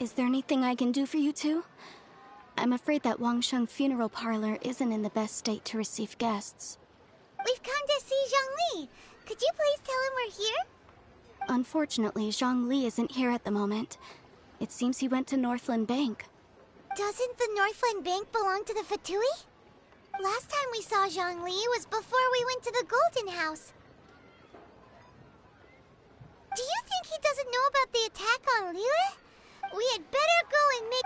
Is there anything I can do for you two? I'm afraid that Wangsheng funeral parlor isn't in the best state to receive guests. We've come to see Zhongli. Could you please tell him we're here? Unfortunately, Zhongli isn't here at the moment. It seems he went to Northland Bank. Doesn't the Northland Bank belong to the Fatui? Last time we saw Zhongli was before we went to the Golden House. Do you think he doesn't know about the attack on Liyue? We had better go and make...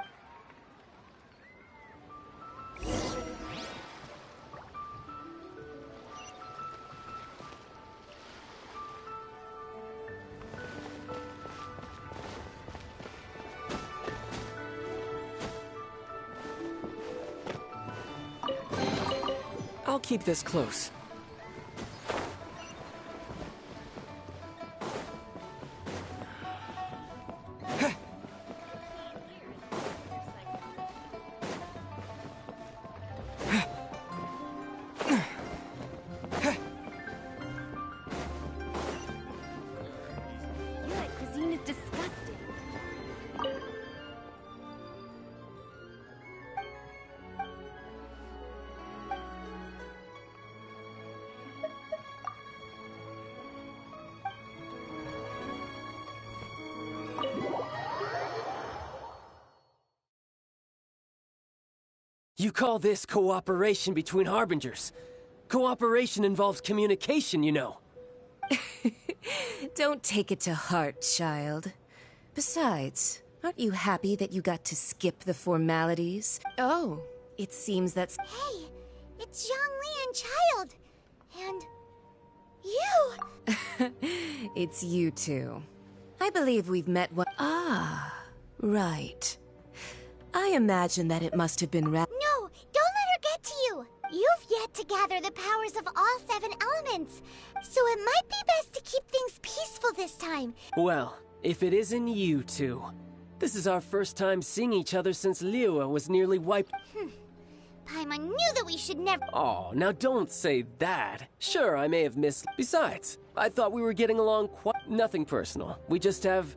I'll keep this close. You call this cooperation between Harbingers? Cooperation involves communication, you know. Don't take it to heart, child. Besides, aren't you happy that you got to skip the formalities? Oh, it seems that's... Hey, it's Zhongli and Child. And... you! It's you two. I believe we've met one... Ah, right. I imagine that it must have been No, don't let her get to you! You've yet to gather the powers of all 7 elements, so it might be best to keep things peaceful this time. Well, if it isn't you two. This is our first time seeing each other since Liyue was nearly wiped. Paimon knew that we should never... Oh, now don't say that. Sure, I may have missed... Besides, I thought we were getting along quite... Nothing personal. We just have...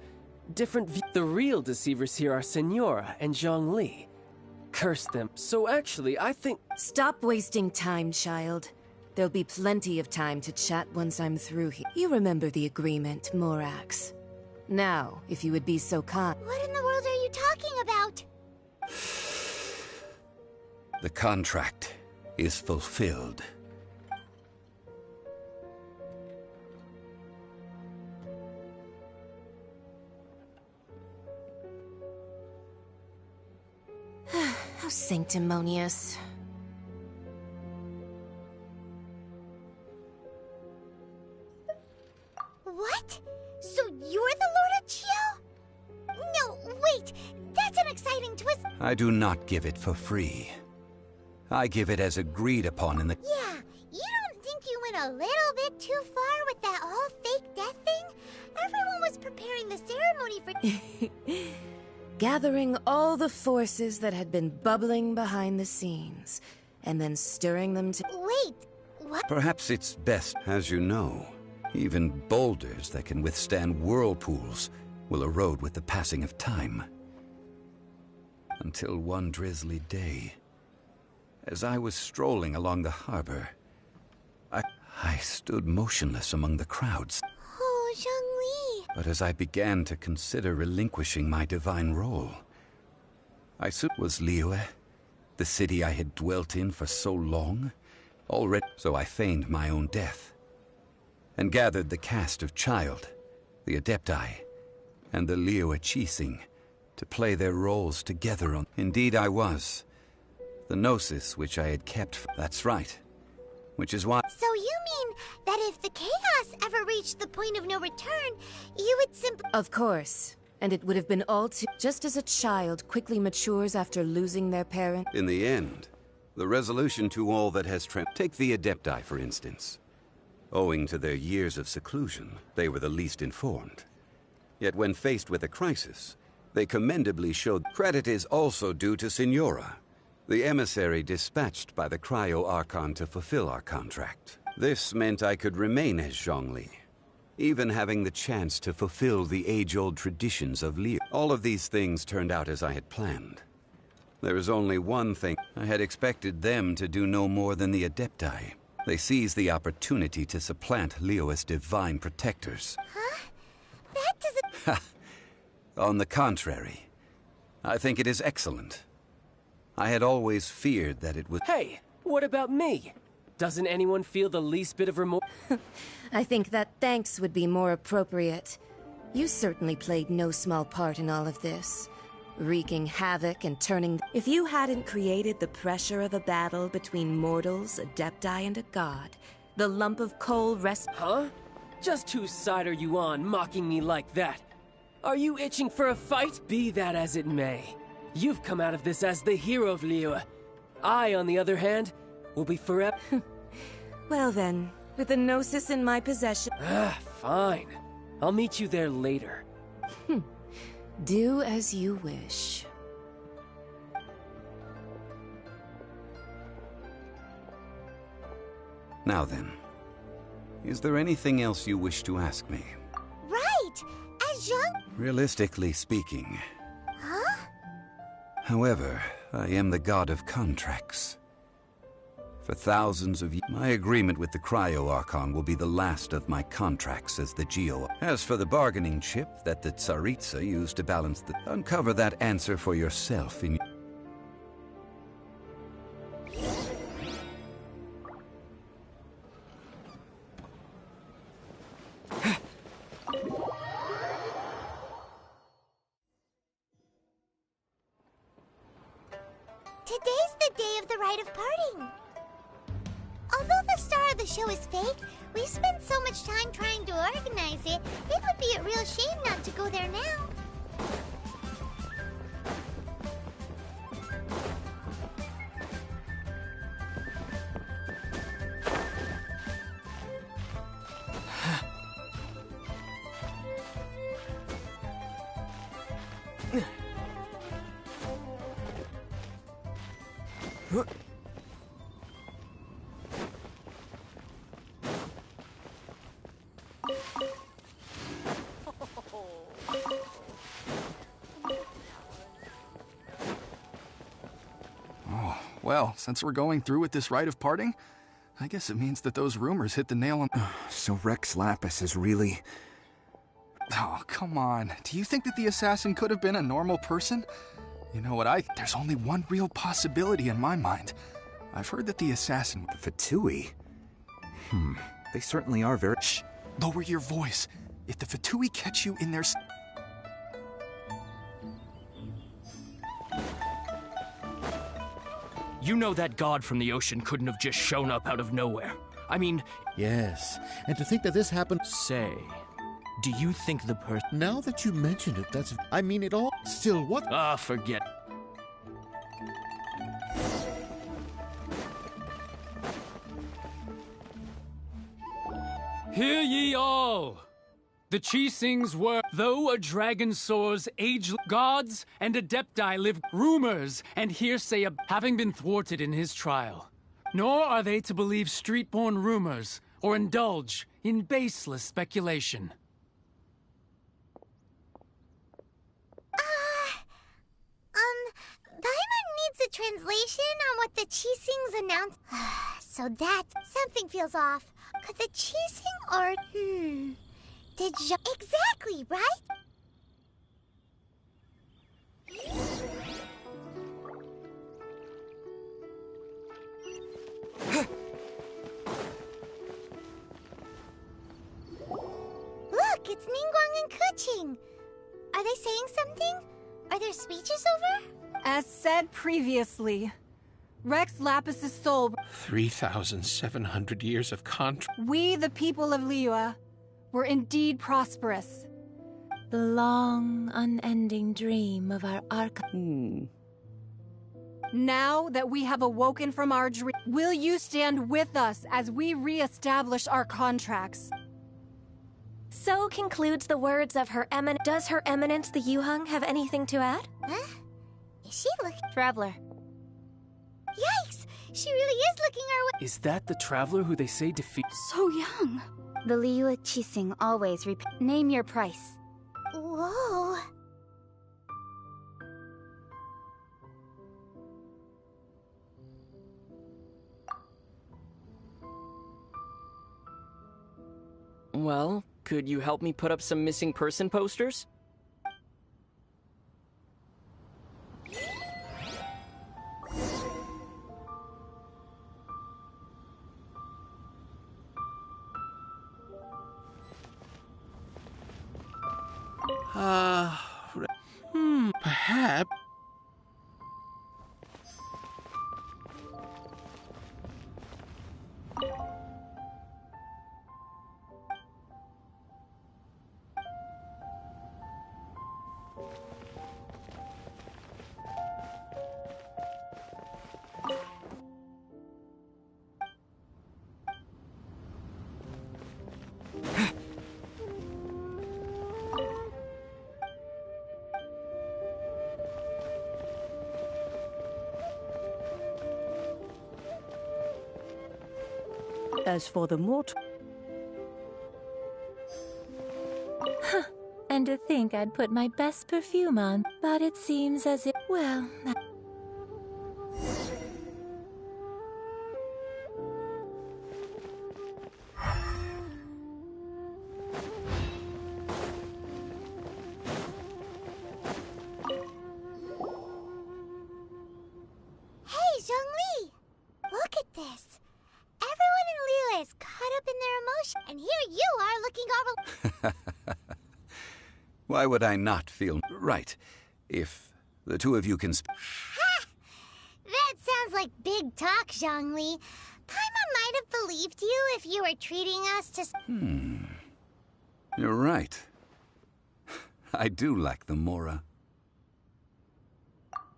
different The real deceivers here are Senora and Zhongli. Curse them. So actually, I think... Stop wasting time, child. There'll be plenty of time to chat once I'm through here. You remember the agreement, Morax. Now, if you would be so kind... What in the world are you talking about? The contract is fulfilled. How sanctimonious. What? So you're the Lord of Chiao? No, wait! That's an exciting twist! I do not give it for free. I give it as agreed upon in the... Yeah, you don't think you went a little bit too far with that whole fake death thing? Everyone was preparing the ceremony for... Gathering all the forces that had been bubbling behind the scenes, and then stirring them to... Wait, what? Perhaps it's best, as you know. Even boulders that can withstand whirlpools will erode with the passing of time. Until one drizzly day, as I was strolling along the harbor, I stood motionless among the crowds. Oh, Zhongli. But as I began to consider relinquishing my divine role, I soon was Liyue, the city I had dwelt in for so long, already. So I feigned my own death, and gathered the cast of Child, the Adepti, and the Liyue Chising to play their roles together on... Indeed I was. The Gnosis which I had kept... That's right. Which is why... So you mean that if the chaos ever reached the point of no return, you would simply... Of course. And it would have been all too... Just as a child quickly matures after losing their parent... In the end, the resolution to all that has Take the Adepti, for instance. Owing to their years of seclusion, they were the least informed. Yet when faced with a crisis, they commendably showed... Credit is also due to Senora, the emissary dispatched by the Cryo Archon to fulfill our contract. This meant I could remain as Zhongli, even having the chance to fulfill the age-old traditions of Liyue. All of these things turned out as I had planned. There is only one thing. I had expected them to do no more than the Adepti. They seized the opportunity to supplant Liyue as divine protectors. Huh? That doesn't... On the contrary, I think it is excellent. I had always feared that it would... Hey, what about me? Doesn't anyone feel the least bit of remorse? I think that thanks would be more appropriate. You certainly played no small part in all of this. Wreaking havoc and turning... If you hadn't created the pressure of a battle between mortals, Adepti, and a god, the lump of coal rest... Huh? Just whose side are you on, mocking me like that? Are you itching for a fight? Be that as it may. You've come out of this as the hero of Liyue. I, on the other hand, will be forever... Well then, with the Gnosis in my possession... Fine. I'll meet you there later. Do as you wish. Now then, is there anything else you wish to ask me? Right! As young... Realistically speaking. Huh? However, I am the god of contracts. For thousands of years, my agreement with the Cryo-Archon will be the last of my contracts as the Geo. As for the bargaining chip that the Tsaritsa used to balance the... Uncover that answer for yourself in... Today's the day of the rite of parting. Although the star of the show is fake, we've spent so much time trying to organize it, it would be a real shame not to go there now. Well, since we're going through with this rite of parting, I guess it means that those rumors hit the nail on... So Rex Lapis is really... Oh, come on. Do you think that the assassin could have been a normal person? You know what, there's only one real possibility in my mind. I've heard that the assassin... The Fatui? They certainly are very... Shh! Lower your voice. If the Fatui catch you in their... You know that god from the ocean couldn't have just shown up out of nowhere. I mean... Yes, and to think that this happened... Say, do you think the person... Now that you mentioned it, that's... I mean it all... Still, what... Ah, forget. Hear ye all! The Chisings were, though a dragon soars, ageless gods and Adepti live rumors and hearsay of having been thwarted in his trial. Nor are they to believe street-born rumors or indulge in baseless speculation. Paimon needs a translation on what the Chisings announced. So that's... Something feels off. Could the Chising or... Did you... Exactly, right? Look, it's Ningguang and Keqing. Are they saying something? Are there speeches over? As said previously, Rex Lapis's soul... 3,700 years of contract. We, the people of Liyue, were indeed prosperous. The long, unending dream of our Archon. Now that we have awoken from our dream, will you stand with us as we re-establish our contracts? So concludes the words of Her Eminence. Does Her Eminence the Yuheng have anything to add? Huh? Is she looking... Traveler. Yikes! She really is looking our way. Is that the traveler who they say defeat? So young. The Liyue Qixing always name your price. Whoa. Well, could you help me put up some missing person posters? Perhaps. As for the mortal... And to think I'd put my best perfume on, but it seems as if, well... Hey, Zhongli! Look at this. Everyone in Liyue is caught up in their emotion, and here you are looking all... Why would I not feel right if the two of you can Ha! That sounds like big talk, Zhongli. Paimon might have believed you if you were treating us to... You're right. I do lack the Mora.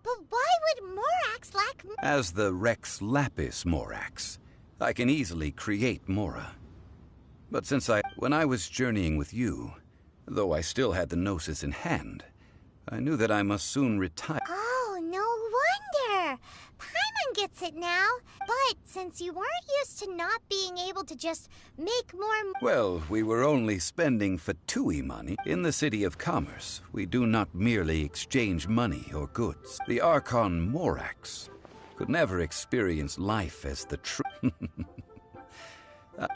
But why would Morax lack... As the Rex Lapis Morax, I can easily create Mora. But when I was journeying with you, though I still had the Gnosis in hand, I knew that I must soon retire. Oh, no wonder! Paimon gets it now. But since you weren't used to not being able to just make more... Well, we were only spending Fatui money. In the City of Commerce, we do not merely exchange money or goods. The Archon Morax could never experience life as the true...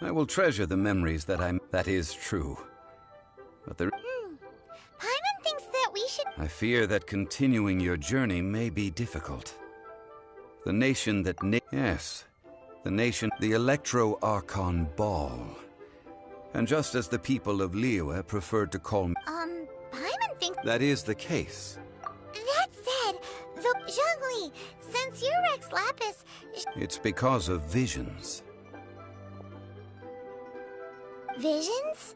I will treasure the memories that is true. But Paimon thinks that we should... I fear that continuing your journey may be difficult. The nation that... Yes, the nation... The Electro-Archon Ball. And just as the people of Liyue preferred to call me... Paimon thinks... That is the case. That said, the... Zhongli, since you're Rex Lapis... It's because of visions. Visions?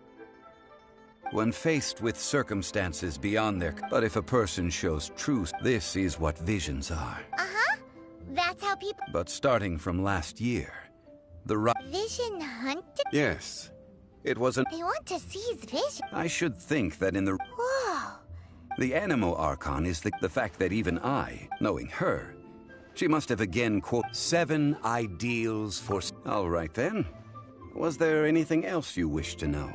When faced with circumstances beyond their... But if a person shows truth, this is what visions are. Uh-huh. That's how people... But starting from last year, the Vision hunted? Yes. It wasn't... They want to seize vision. I should think that in the... Whoa. The Animo Archon is the fact that even I, knowing her, she must have again, quote, 7 ideals for... All right then. Was there anything else you wish to know?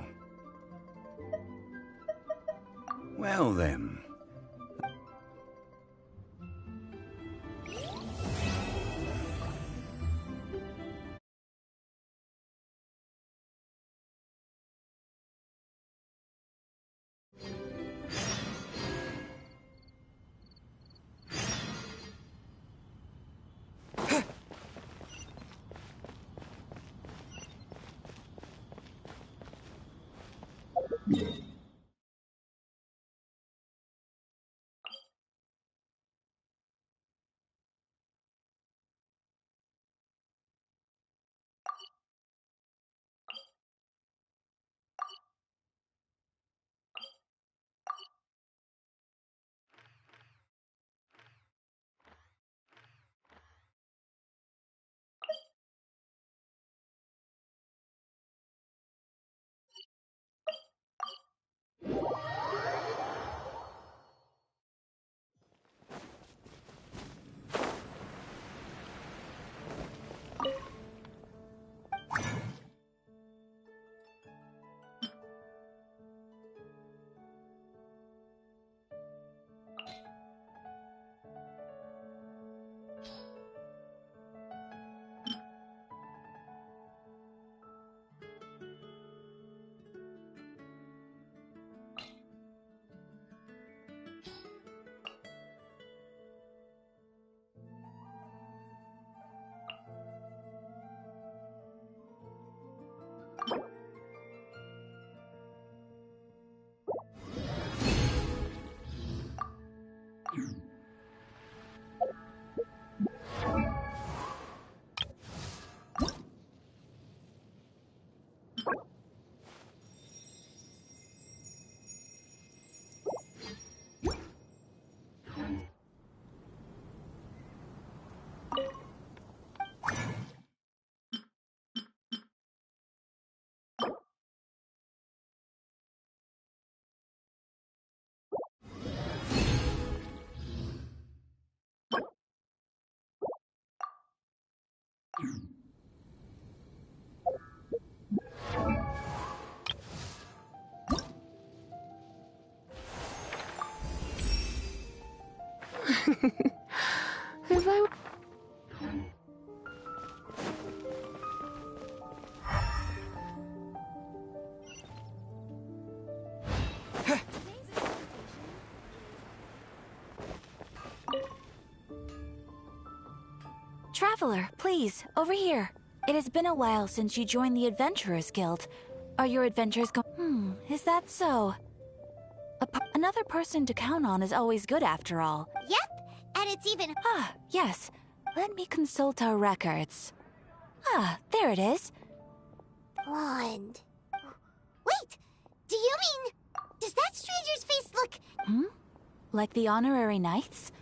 Well then. If I... Traveler, please, over here. It has been a while since you joined the Adventurers Guild. Are your adventures is that so? Another person to count on is always good after all. Yep, and it's even... Ah, yes. Let me consult our records. Ah, there it is. Blonde. Wait, do you mean... Does that stranger's face look... Like the honorary knights?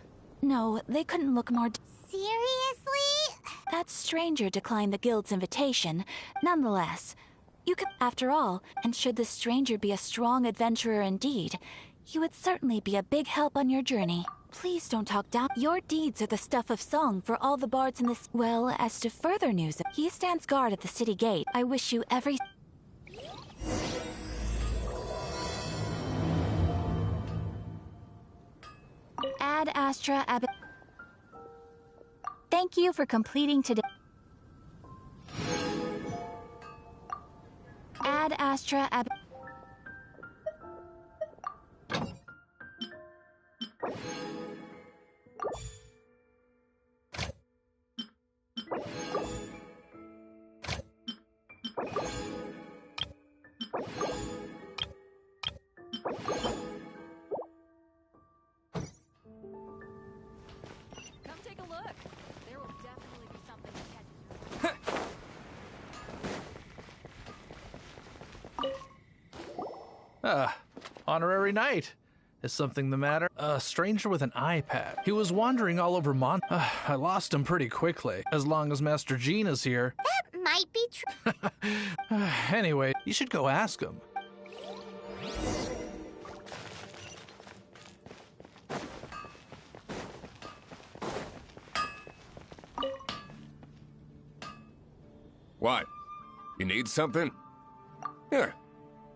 No, they couldn't look more... Seriously? That stranger declined the guild's invitation. Nonetheless, you could... After all, and should the stranger be a strong adventurer indeed, he would certainly be a big help on your journey. Please don't talk down. Your deeds are the stuff of song for all the bards in this... Well, as to further news, he stands guard at the city gate. I wish you every... Ad Astra Ab... Thank you for completing today. Ad Astra Ab... Come take a look. There will definitely be something that catches Honorary knight. Is something the matter? A stranger with an iPad. He was wandering all over I lost him pretty quickly. As long as Master Jean is here. That might be true. Anyway, you should go ask him. What? You need something? Here,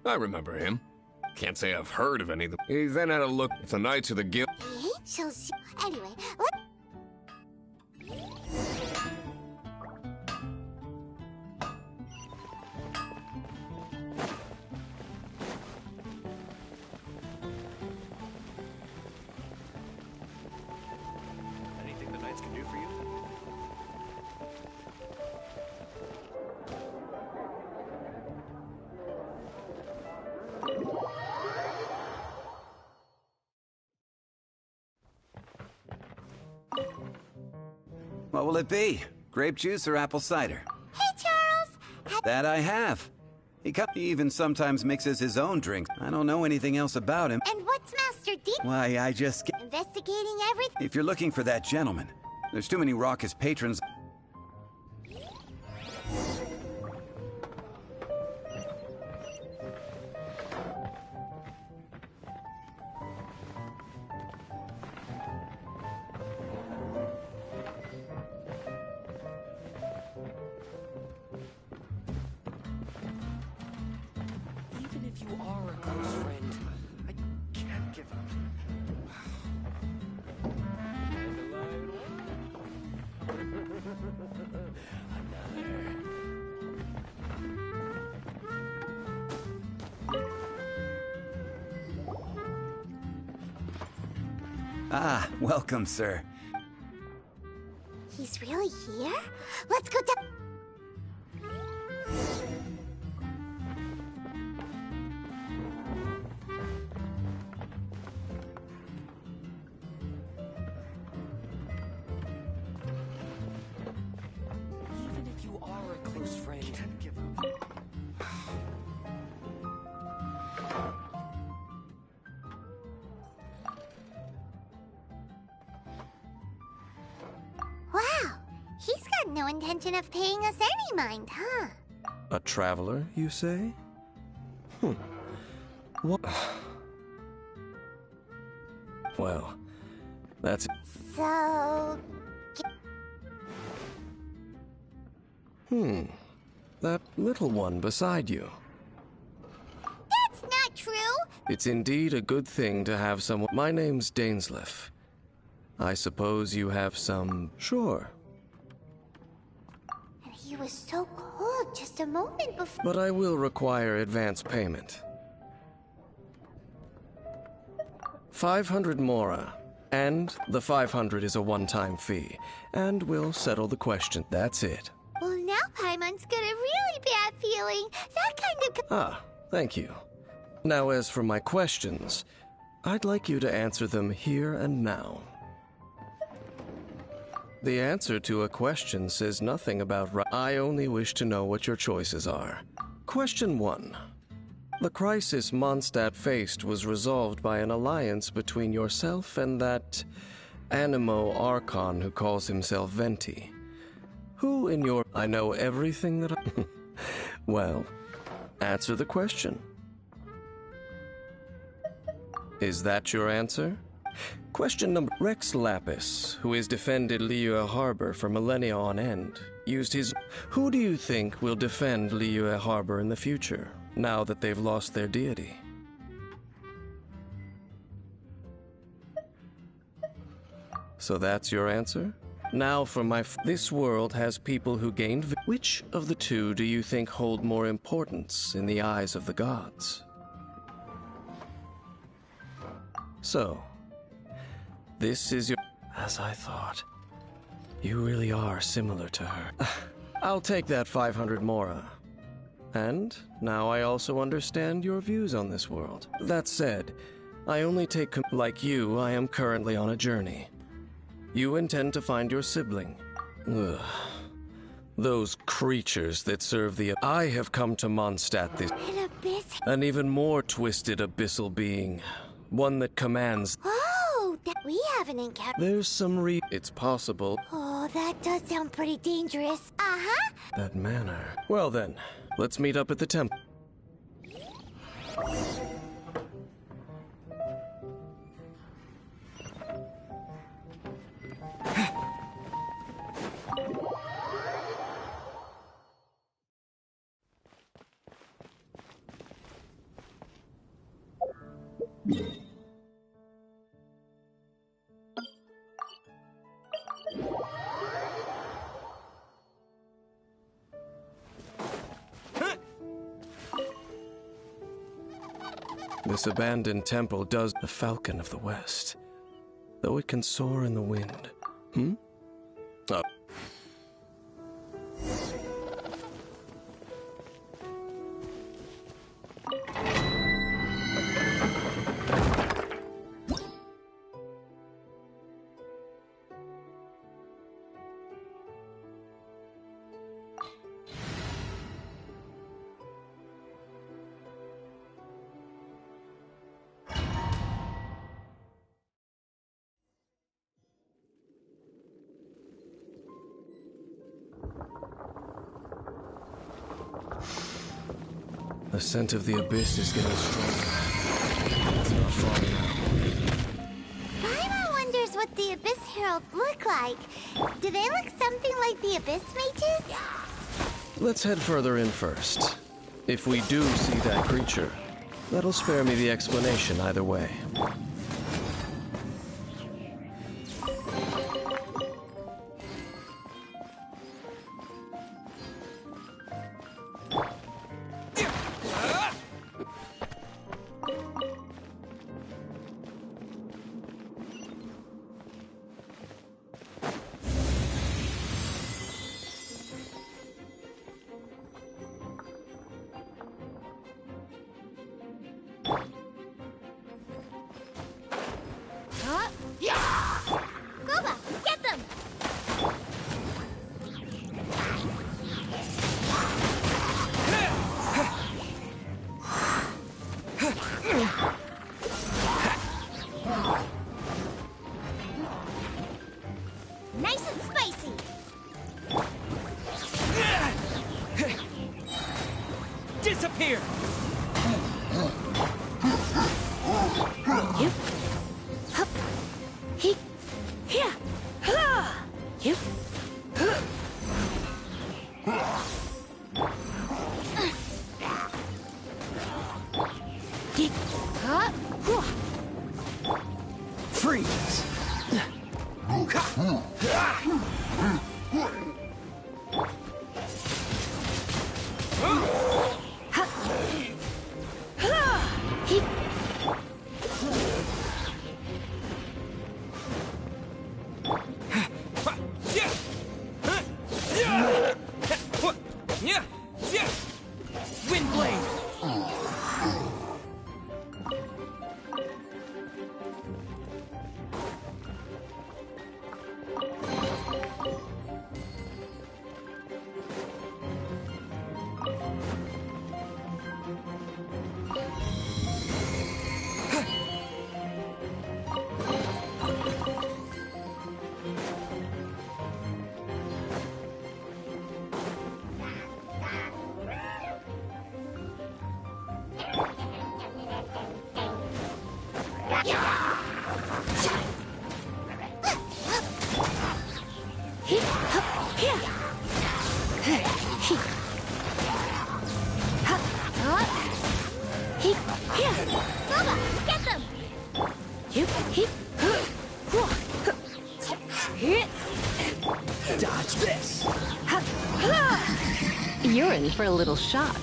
I remember him. Can't say I've heard of any of them. He then had a look at the Knights of the Guild. She'll see. Anyway, let... Anything the Knights can do for you? What will it be? Grape juice or apple cider? Hey, Charles! That I have. He even sometimes mixes his own drinks. I don't know anything else about him. And what's Master D? Why, I just... Investigating everything? If you're looking for that gentleman, there's too many raucous patrons. Even if you are a close friend, I can't give up. Ah, welcome, sir. He's really here? Let's go down. Even if you are a close friend, I can't give up. Wow, he's got no intention of paying us any mind, huh? A traveler, you say? What? Well, that's... So... That little one beside you. That's not true! It's indeed a good thing to have someone. My name's Dainsleif. I suppose you have some. Sure. And he was so cold just a moment before. But I will require advance payment. 500 mora. And the 500 is a one-time fee. And we'll settle the question. That's it. Well, now Paimon's got a really bad feeling. That kind of. Ah, thank you. Now, as for my questions, I'd like you to answer them here and now. The answer to a question says nothing about I only wish to know what your choices are. Question 1. The crisis Mondstadt faced was resolved by an alliance between yourself and that Animo Archon who calls himself Venti. Who in your... I know everything that I... Well, answer the question. Is that your answer? Question number... Rex Lapis, who has defended Liyue Harbor for millennia on end, used his... Who do you think will defend Liyue Harbor in the future, now that they've lost their deity? So that's your answer? Now for my... This world has people who gained... Which of the two do you think hold more importance in the eyes of the gods? So, this is your... As I thought. You really are similar to her. I'll take that 500 mora. And now I also understand your views on this world. That said, I only take... Like you, I am currently on a journey. You intend to find your sibling. Ugh. Those creatures that serve the... I have come to Mondstadt this... An abyss... An even more twisted abyssal being. One that commands... Oh, that we haven't encountered... There's some It's possible. Oh, that does sound pretty dangerous. Uh-huh. That manor. Well then, let's meet up at the temple. This abandoned temple does the Falcon of the West, though it can soar in the wind. Oh. The scent of the abyss is getting stronger. It's not far now. Paimon wonders what the Abyss Heralds look like. Do they look something like the Abyss Mages? Let's head further in first. If we do see that creature, that'll spare me the explanation either way. Nice and spicy. Disappear! You. Hup. He. Here. You. Dodge this! You're in for a little shock.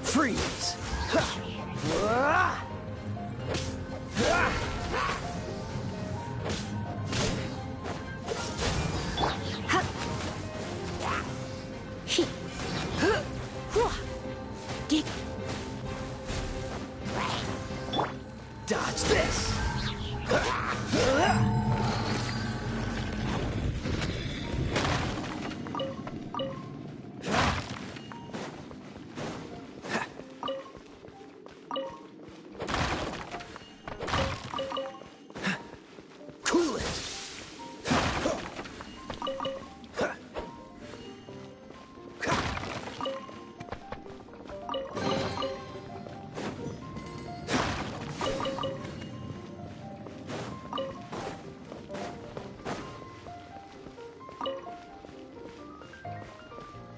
Freeze! Dodge this! Cool it!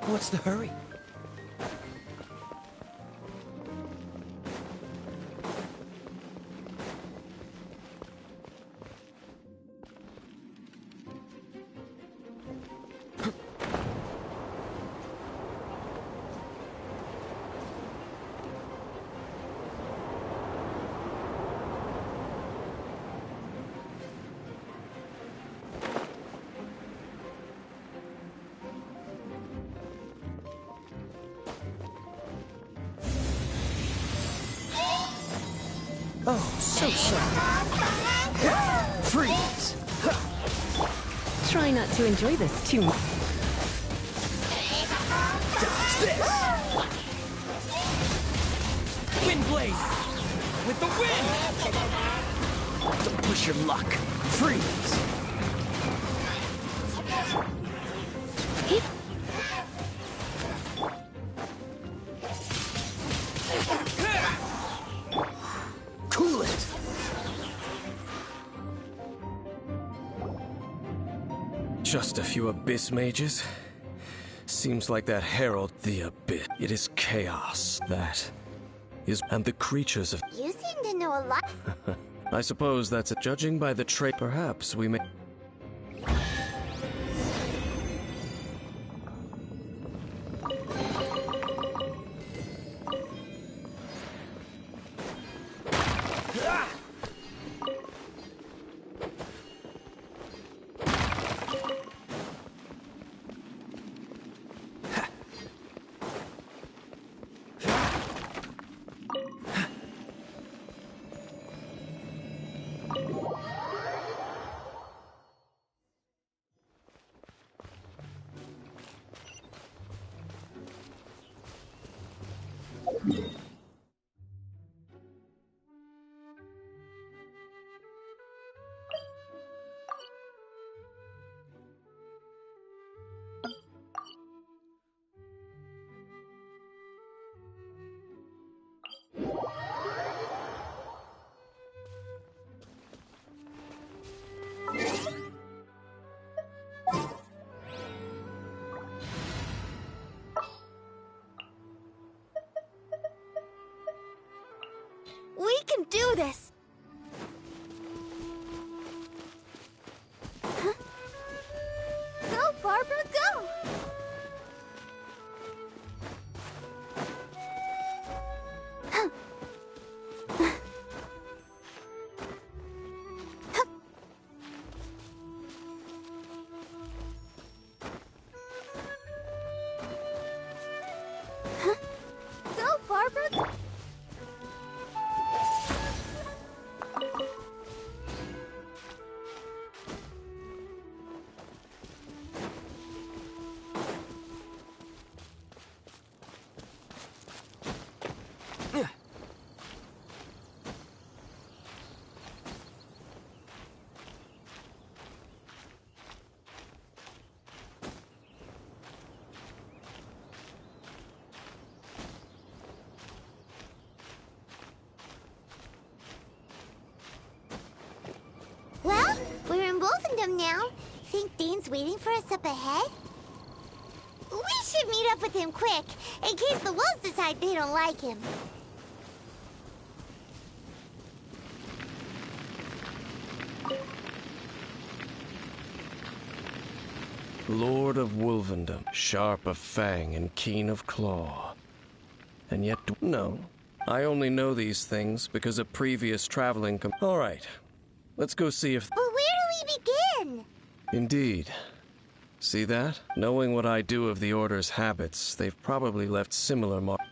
What's the hurry? Oh, so sharp. Freeze! Try not to enjoy this too much. Dodge this! Wind blade! With the wind! Don't push your luck. Freeze! Cool it! Just a few abyss mages? Seems like that herald the abyss. It is chaos. That is... and the creatures of... You seem to know a lot. I suppose that's it. Judging by the trait, perhaps we may... do this! Huh? Go, Barbara, go! Go, Barbara! Well, we're in Wolfendom now. Think Dane's waiting for us up ahead? We should meet up with him quick, in case the wolves decide they don't like him. Lord of Wolvendom, sharp of fang and keen of claw. And yet, no. I only know these things because of previous traveling All right. Let's go see if... But where do we begin? Indeed. See that? Knowing what I do of the Order's habits, they've probably left similar marks.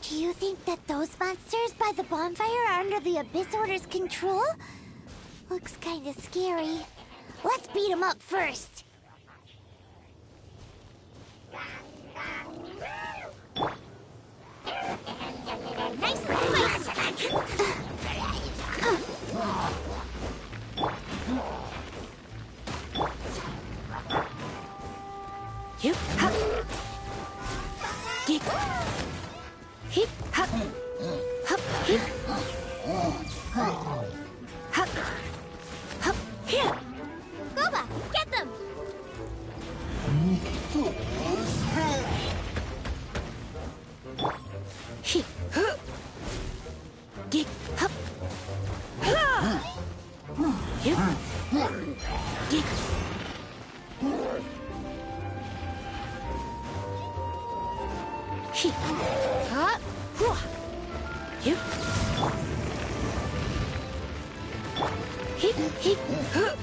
Do you think that those monsters by the bonfire are under the Abyss Order's control? Looks kinda scary. Let's beat them up first. Nice fight! Hip, hop. Get. Hip, hop. Hop, hip. Hop. Hop, here. Boba, get them! Hip, huh. Get, hop. Ha. Hip. Get. Hip. Ha. Hua. Hip. Hip, hip, huh.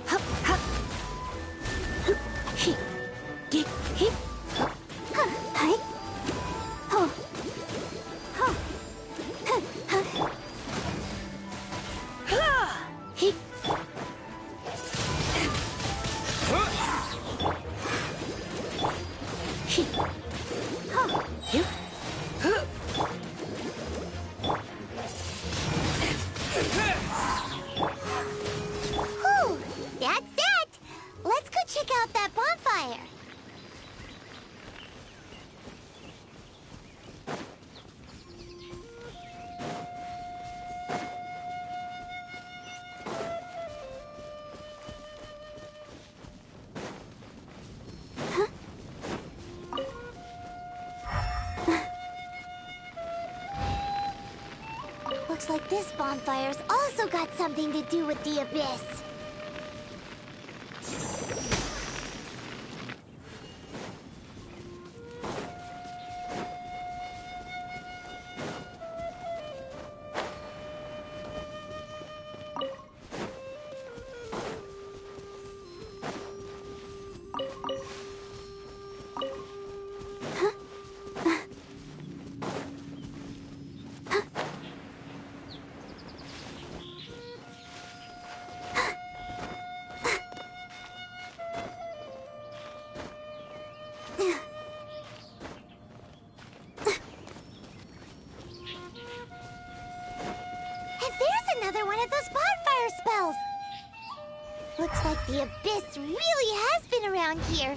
Hop, hop. Hip. Get, hip. Hi. Oh. Huh. Ha. Hip. Hip. Ha. Hip. Huh. Whew, that's that. Let's go check out that bonfire. Looks like this bonfire's also got something to do with the Abyss. The Abyss really has been around here.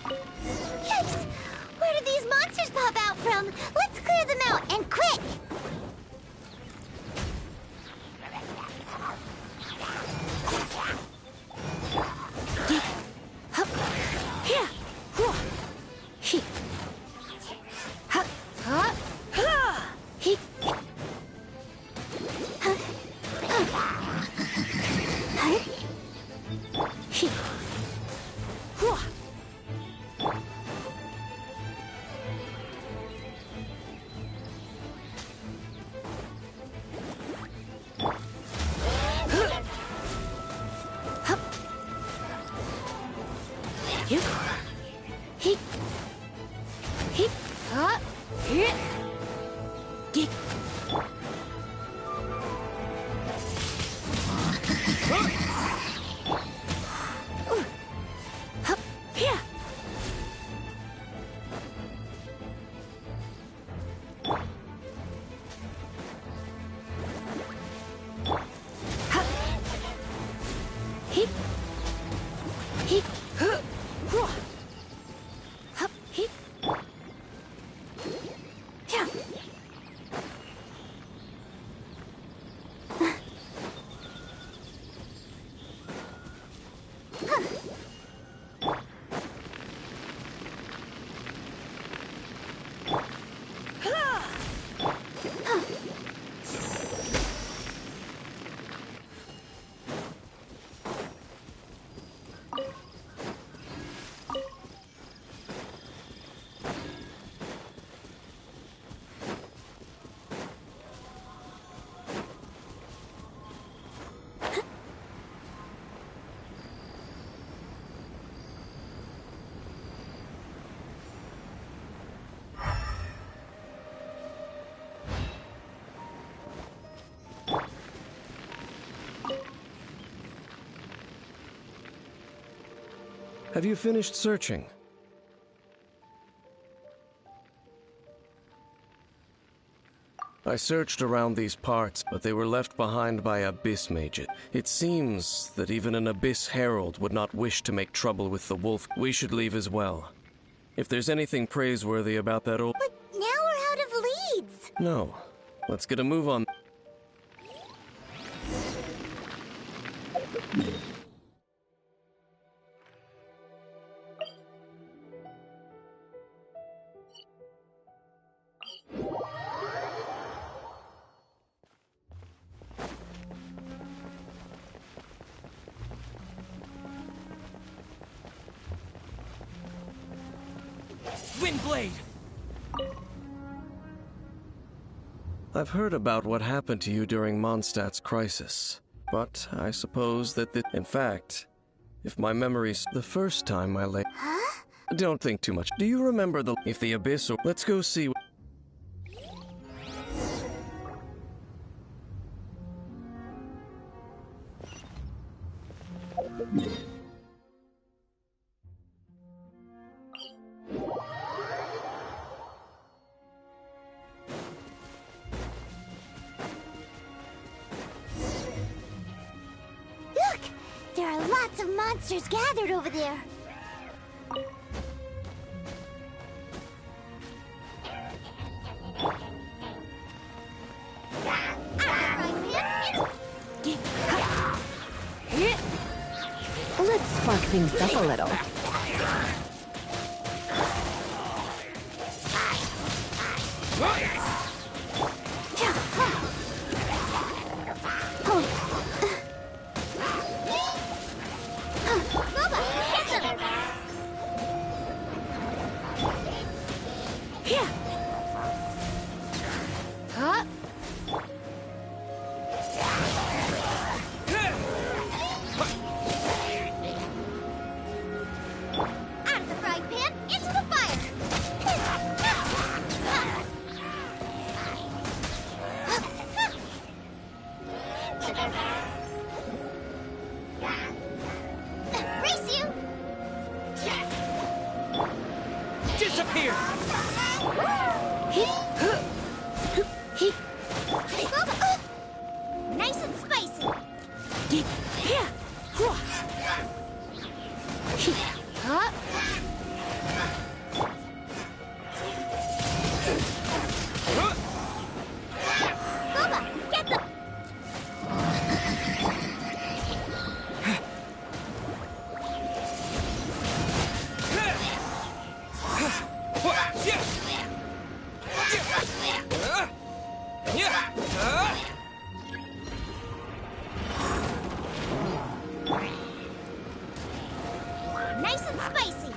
Yikes! Where did these monsters pop out from? Let's clear them out, and quick! Have you finished searching? I searched around these parts, but they were left behind by Abyss mages. It seems that even an Abyss Herald would not wish to make trouble with the wolf. We should leave as well. If there's anything praiseworthy about that old... But now we're out of leads! No. Let's get a move on. Windblade! I've heard about what happened to you during Mondstadt's crisis, but I suppose that in fact, if my memory's the first time I lay... Huh? Don't think too much. Do you remember if the Abyss or... Let's go see... There are lots of monsters gathered over there. Let's spark things up a little. Disappear! Nice and spicy. Nice and spicy.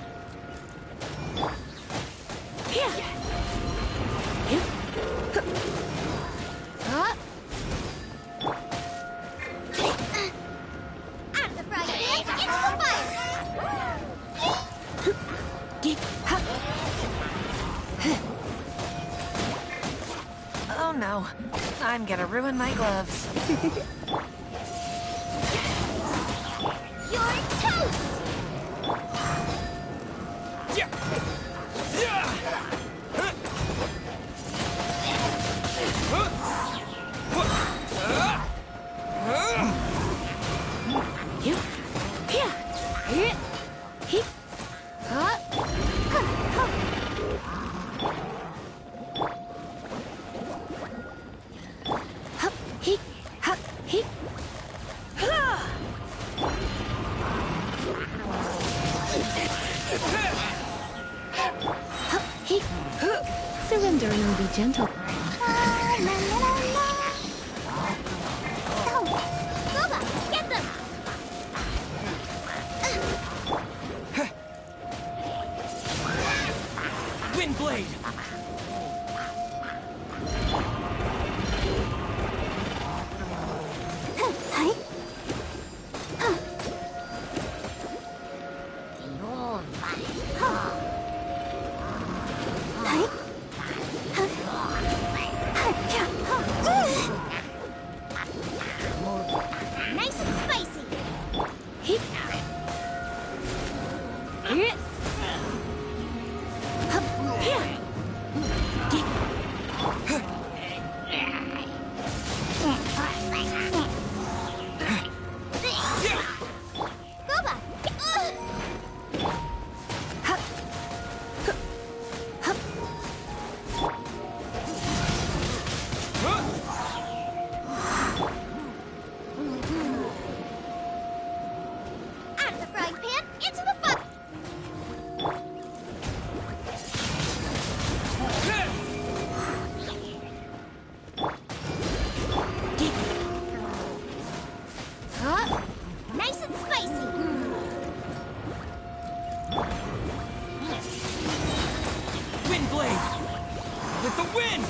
Out of the frying pan, into the fire. Oh no, I'm gonna ruin my gloves. You're toast. Surrender and be gentle. Boba, get them. Wind blade! Nice and spicy. Boba. Out of the frying pan, into the fire. Nice and spicy. Wind blade! With the wind!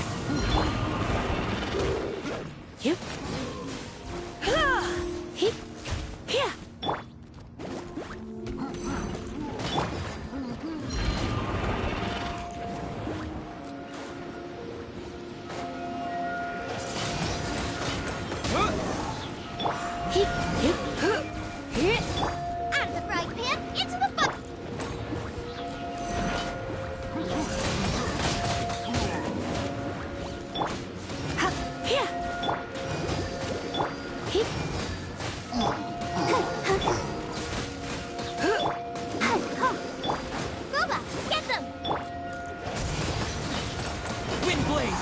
Out of the frying pan, into the fire. Boba, get them. Wind blade!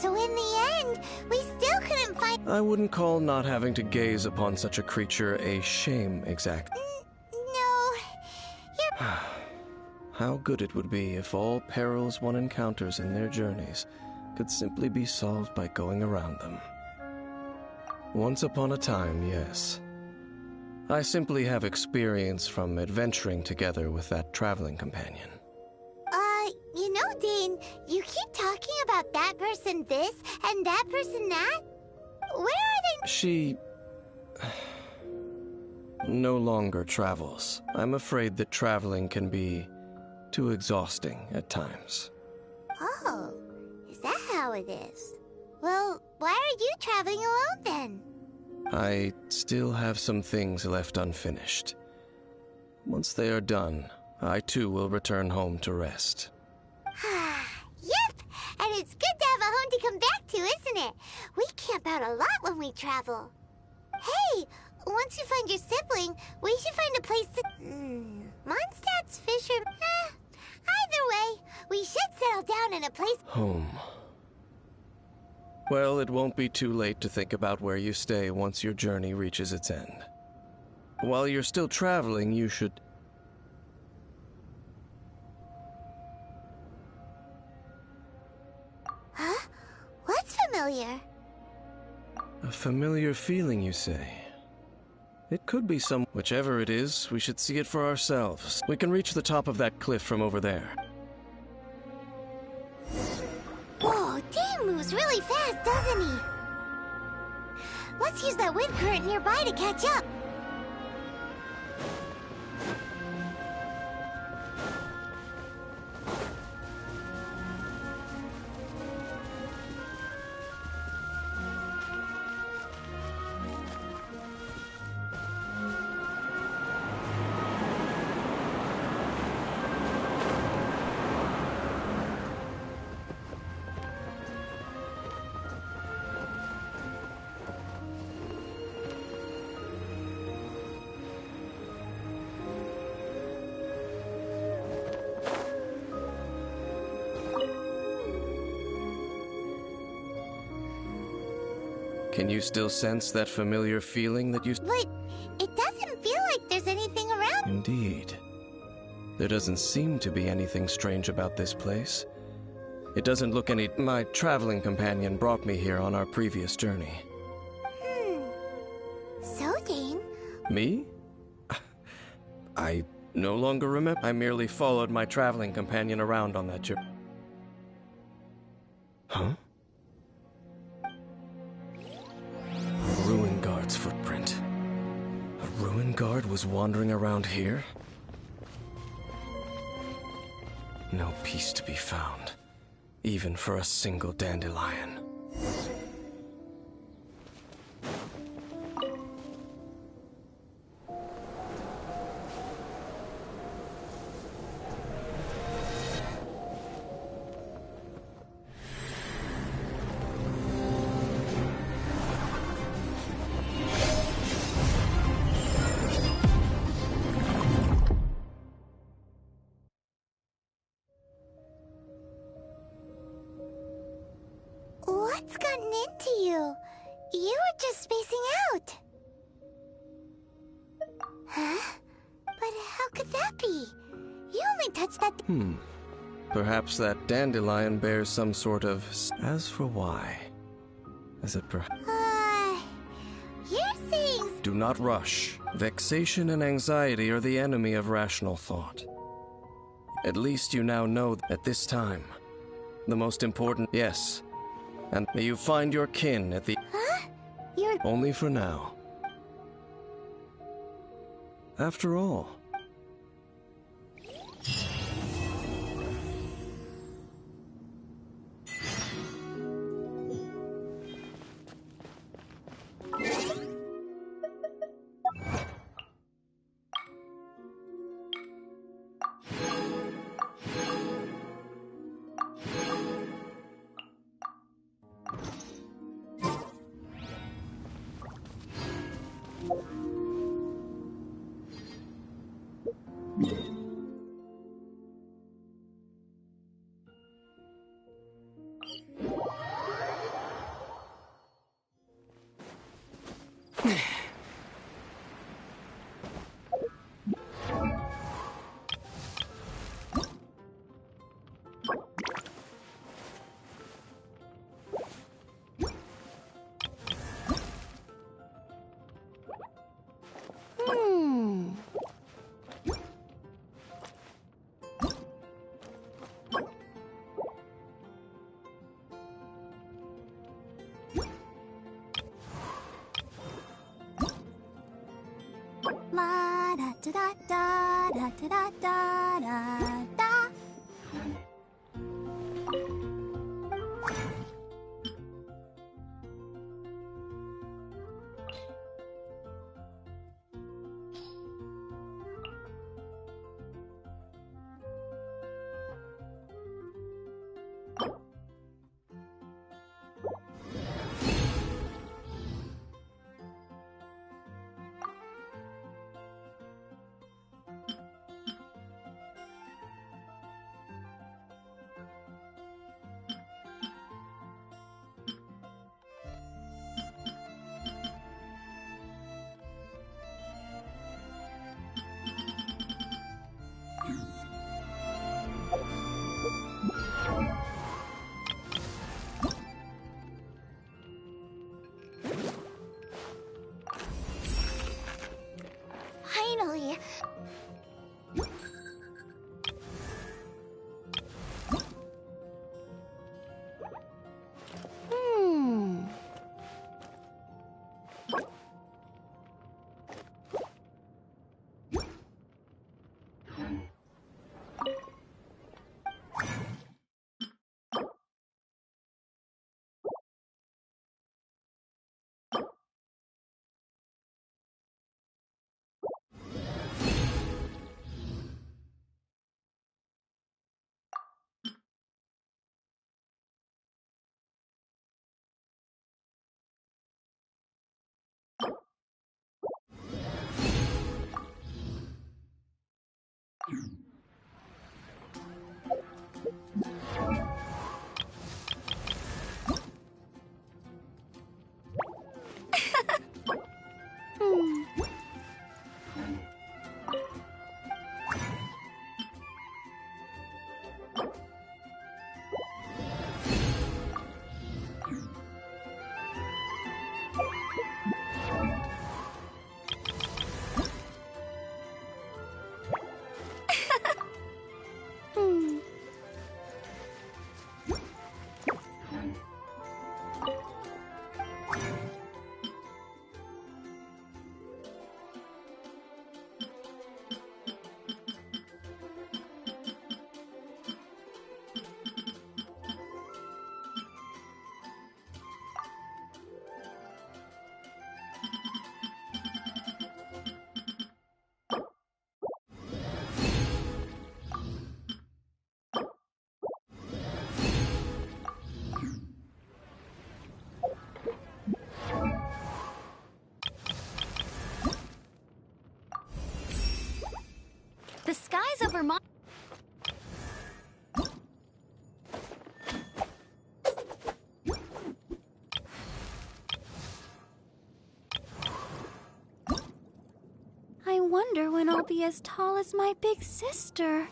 So in the end, we still couldn't find. I wouldn't call not having to gaze upon such a creature a shame, exactly. No, you're. How good it would be if all perils one encounters in their journeys could simply be solved by going around them. Once upon a time, yes. I simply have experience from adventuring together with that traveling companion. You know, Dane, you keep talking about that person this and that person that. Where are they? She no longer travels. I'm afraid that traveling can be too exhausting at times. Oh, is that how it is? Well, why are you traveling alone then? I still have some things left unfinished. Once they are done, I too will return home to rest. Yeah, home to come back to, isn't it? We camp out a lot when we travel. Hey, once you find your sibling, we should find a place to... Mondstadt's Fisher... either way, we should settle down in a place... Home. Well, it won't be too late to think about where you stay once your journey reaches its end. While you're still traveling, you should... Huh? What's familiar? A familiar feeling, you say? It could be some... Whichever it is, we should see it for ourselves. We can reach the top of that cliff from over there. Whoa, Dane moves really fast, doesn't he? Let's use that wind current nearby to catch up. Can you still sense that familiar feeling that you... But it doesn't feel like there's anything around. Indeed. There doesn't seem to be anything strange about this place. It doesn't look any... My traveling companion brought me here on our previous journey. So, Dane? Me? I no longer remember. I merely followed my traveling companion around on that journey. Huh? A ruin guard's footprint. A ruin guard was wandering around here? No peace to be found, even for a single dandelion. What's gotten into you? You were just spacing out. Huh? But how could that be? You only touched that... Perhaps that dandelion bears some sort of... As for why? Is it You're saying... Do not rush. Vexation and anxiety are the enemy of rational thought. At least you now know at this time. The most important... Yes. And may you find your kin at the... Huh? You're... Only for now. After all... La da da da da da da da da. me. The skies over Mon— I wonder when I'll be as tall as my big sister.